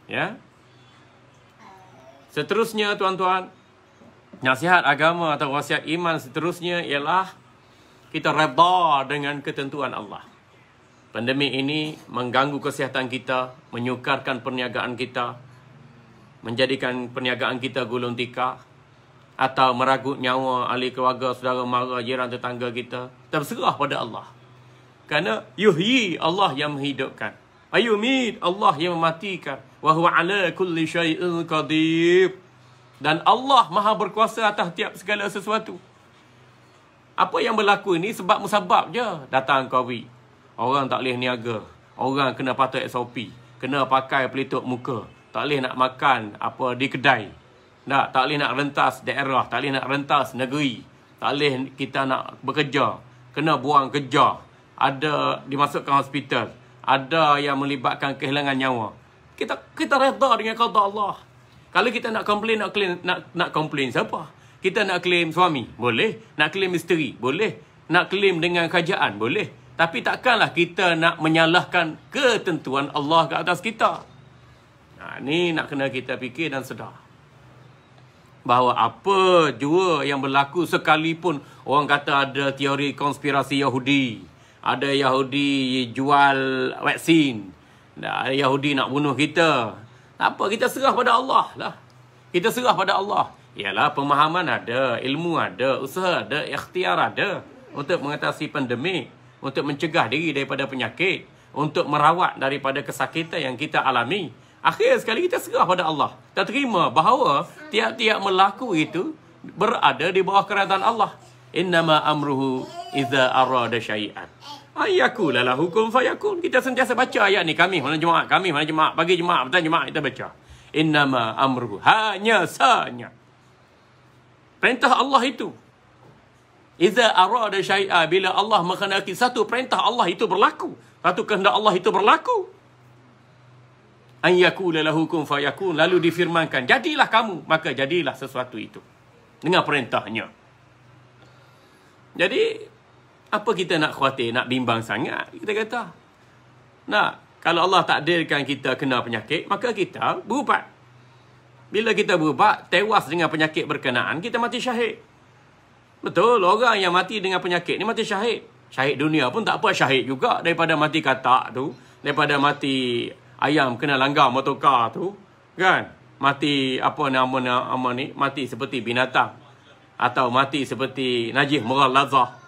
Ya. Seterusnya tuan-tuan, nasihat agama atau wasiat iman seterusnya ialah kita redha dengan ketentuan Allah. Pandemik ini mengganggu kesihatan kita, menyukarkan perniagaan kita, menjadikan perniagaan kita gulung tikar, atau meragut nyawa ahli keluarga, saudara mara, jiran tetangga kita. Kita berserah pada Allah. Kerana yuhyi, Allah yang menghidupkan. Ayumit, Allah yang mematikan. Wa huwa ala kulli syai'in qadir. Dan Allah maha berkuasa atas tiap segala sesuatu. Apa yang berlaku ini sebab musabab je. Datang Covid. Orang tak boleh niaga. Orang kena patuh SOP. Kena pakai pelitup muka. Tak boleh nak makan apa di kedai. Tak boleh nak rentas daerah. Tak boleh nak rentas negeri. Tak boleh kita nak bekerja. Kena buang kerja. Ada dimasukkan hospital. Ada yang melibatkan kehilangan nyawa. Kita redha dengan qada Allah. Kalau kita nak komplain, nak komplain siapa? Kita nak claim suami? Boleh. Nak claim isteri? Boleh. Nak claim dengan kerajaan? Boleh. Tapi takkanlah kita nak menyalahkan ketentuan Allah ke atas kita. Ni nak kena kita fikir dan sedar. Bahawa apa jua yang berlaku sekalipun orang kata ada teori konspirasi Yahudi. Ada Yahudi jual vaksin. Ada Yahudi nak bunuh kita. Tak apa, kita serah pada Allah lah. Kita serah pada Allah. Ialah pemahaman ada, ilmu ada, usaha ada, ikhtiar ada. Untuk mengatasi pandemik. Untuk mencegah diri daripada penyakit. Untuk merawat daripada kesakitan yang kita alami. Akhir sekali kita serah pada Allah. Kita terima bahawa tiap-tiap melaku itu berada di bawah kerajaan Allah. Innama amruhu iza arada syai'an. Ayakula lahu kun fayakun. Kita sentiasa baca ayat ni. Kami mana jemaah, pagi jemaah, petang jemaah kita baca. Innama amruhu, hanya sanya. Perintah Allah itu. Iza arada syai'a, bila Allah menghendaki satu perintah Allah itu berlaku. Satu kehendak Allah itu berlaku. An yakula lahu kun fayakun, lalu difirmankan, jadilah kamu, maka jadilah sesuatu itu dengan perintahnya. Jadi apa kita nak khawatir, nak bimbang sangat? Kita kata, kalau Allah takdirkan kita kena penyakit, maka kita berubat. Bila kita berubat, tewas dengan penyakit berkenaan, kita mati syahid. Betul, orang yang mati dengan penyakit ni mati syahid. Syahid dunia pun tak apa, syahid juga daripada mati katak tu, daripada mati ayam kena langgar motorkar tu, kan? Mati mati seperti binatang atau mati seperti najis mughalazah.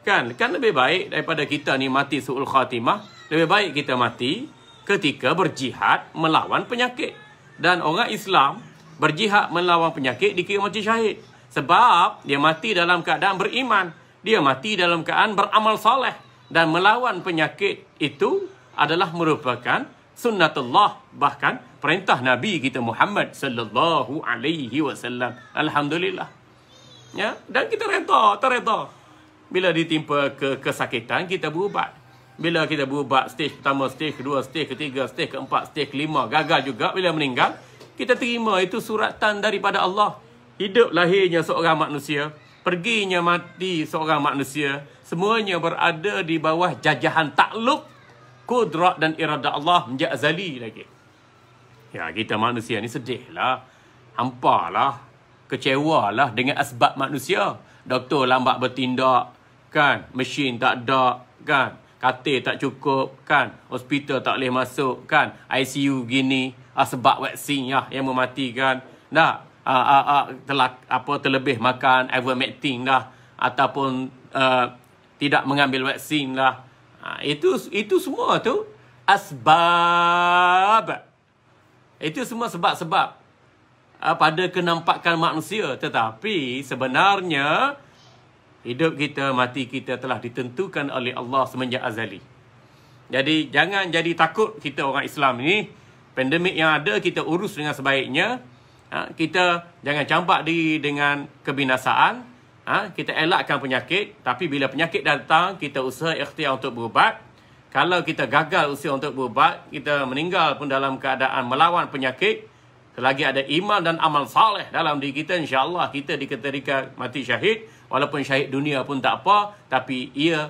Kan lebih baik daripada kita ni mati su'ul khatimah. Lebih baik kita mati ketika berjihad melawan penyakit. Dan orang Islam berjihad melawan penyakit dikira mati syahid. Sebab dia mati dalam keadaan beriman. Dia mati dalam keadaan beramal soleh. Dan melawan penyakit itu adalah merupakan sunnatullah, bahkan perintah Nabi kita Muhammad sallallahu alaihi wasallam. Alhamdulillah. Ya, dan kita terreda. Bila ditimpa kesakitan, kita berubat. Bila kita berubat stage pertama, stage kedua, stage ketiga, stage keempat, stage kelima, gagal juga, bila meninggal, kita terima itu suratan daripada Allah. Hidup lahirnya seorang manusia, perginya mati seorang manusia, semuanya berada di bawah jajahan takluk, kudrat dan irada Allah menjadi azali lagi. Ya, kita manusia ni sedihlah, hampalah, kecewalah dengan asbab manusia. Doktor lambat bertindak, kan? Mesin tak ada, kan? Katil tak cukup, kan? Hospital tak boleh masuk, kan? ICU gini, sebab vaksin yang mematikan. Terlebih makan ivermectin dah, ataupun tidak mengambil vaksin lah. Itu semua tu asbab. Itu semua sebab-sebab pada kenampakan manusia. Tetapi sebenarnya hidup kita, mati kita telah ditentukan oleh Allah semenjak azali. Jadi jangan jadi takut kita orang Islam ni. Pandemik yang ada kita urus dengan sebaiknya. Kita jangan campak diri dengan kebinasaan. Kita elakkan penyakit. Tapi bila penyakit datang, kita usaha ikhtiar untuk berubat. Kalau kita gagal usaha untuk berubat, kita meninggal pun dalam keadaan melawan penyakit, selagi ada iman dan amal saleh dalam diri kita, insya-Allah kita diketerika mati syahid. Walaupun syahid dunia pun tak apa, tapi ia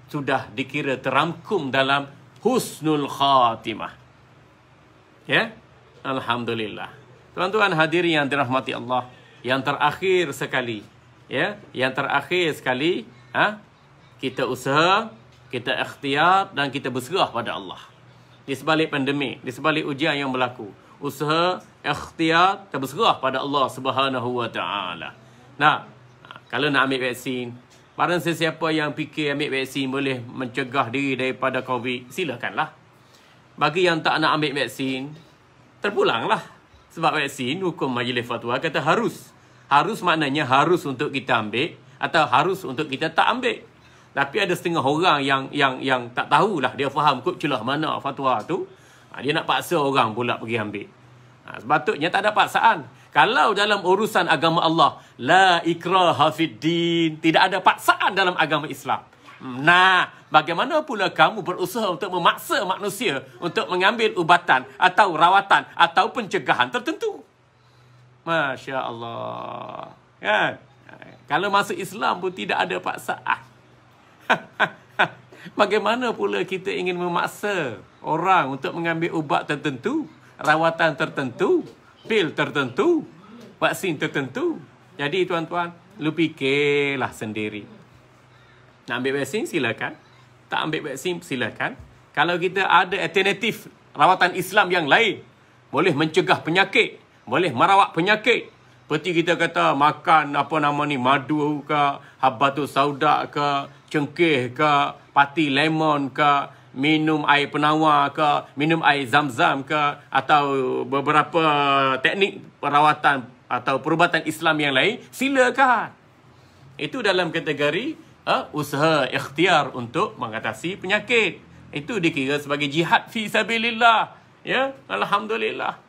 sudah dikira terangkum dalam husnul khatimah. Ya? Alhamdulillah. Tuan-tuan hadirin yang dirahmati Allah, yang terakhir sekali, ya, yang terakhir sekali, kita usaha, kita ikhtiar dan kita berserah pada Allah. Di sebalik pandemik, di sebalik ujian yang berlaku, usaha, ikhtiar, kita berserah pada Allah Subhanahu wa taala. Nah, kalau nak ambil vaksin, barang sesiapa yang fikir ambil vaksin boleh mencegah diri daripada COVID, silakanlah. Bagi yang tak nak ambil vaksin, terpulanglah. Sebab vaksin, hukum Majlis Fatwa kata harus. Harus maknanya harus untuk kita ambil atau harus untuk kita tak ambil. Tapi ada setengah orang yang tak tahulah, dia faham kot celah mana fatwa tu. Dia nak paksa orang pula pergi ambil. Sepatutnya tak ada paksaan. Kalau dalam urusan agama Allah, la ikraha fid din, tidak ada paksaan dalam agama Islam. Nah, bagaimana pula kamu berusaha untuk memaksa manusia untuk mengambil ubatan atau rawatan atau pencegahan tertentu? Masya Allah. Kan? Kalau masuk Islam pun tidak ada paksaan. Bagaimana pula kita ingin memaksa orang untuk mengambil ubat tertentu, rawatan tertentu, pil tertentu, vaksin tertentu? Jadi tuan-tuan, lu fikirlah sendiri. Nak ambil vaksin, silakan. Tak ambil vaksin, silakan. Kalau kita ada alternatif rawatan Islam yang lain, boleh mencegah penyakit, boleh merawat penyakit. Seperti kita kata makan madu ke, habbatus sauda ke, cengkeh ke, pati lemon ke, minum air penawar ke, minum air zam-zam ke, atau beberapa teknik perawatan atau perubatan Islam yang lain, silakan. Itu dalam kategori usaha ikhtiar untuk mengatasi penyakit. Itu dikira sebagai jihad fi sabilillah. Ya, alhamdulillah.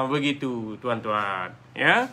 Begitu tuan-tuan, ya.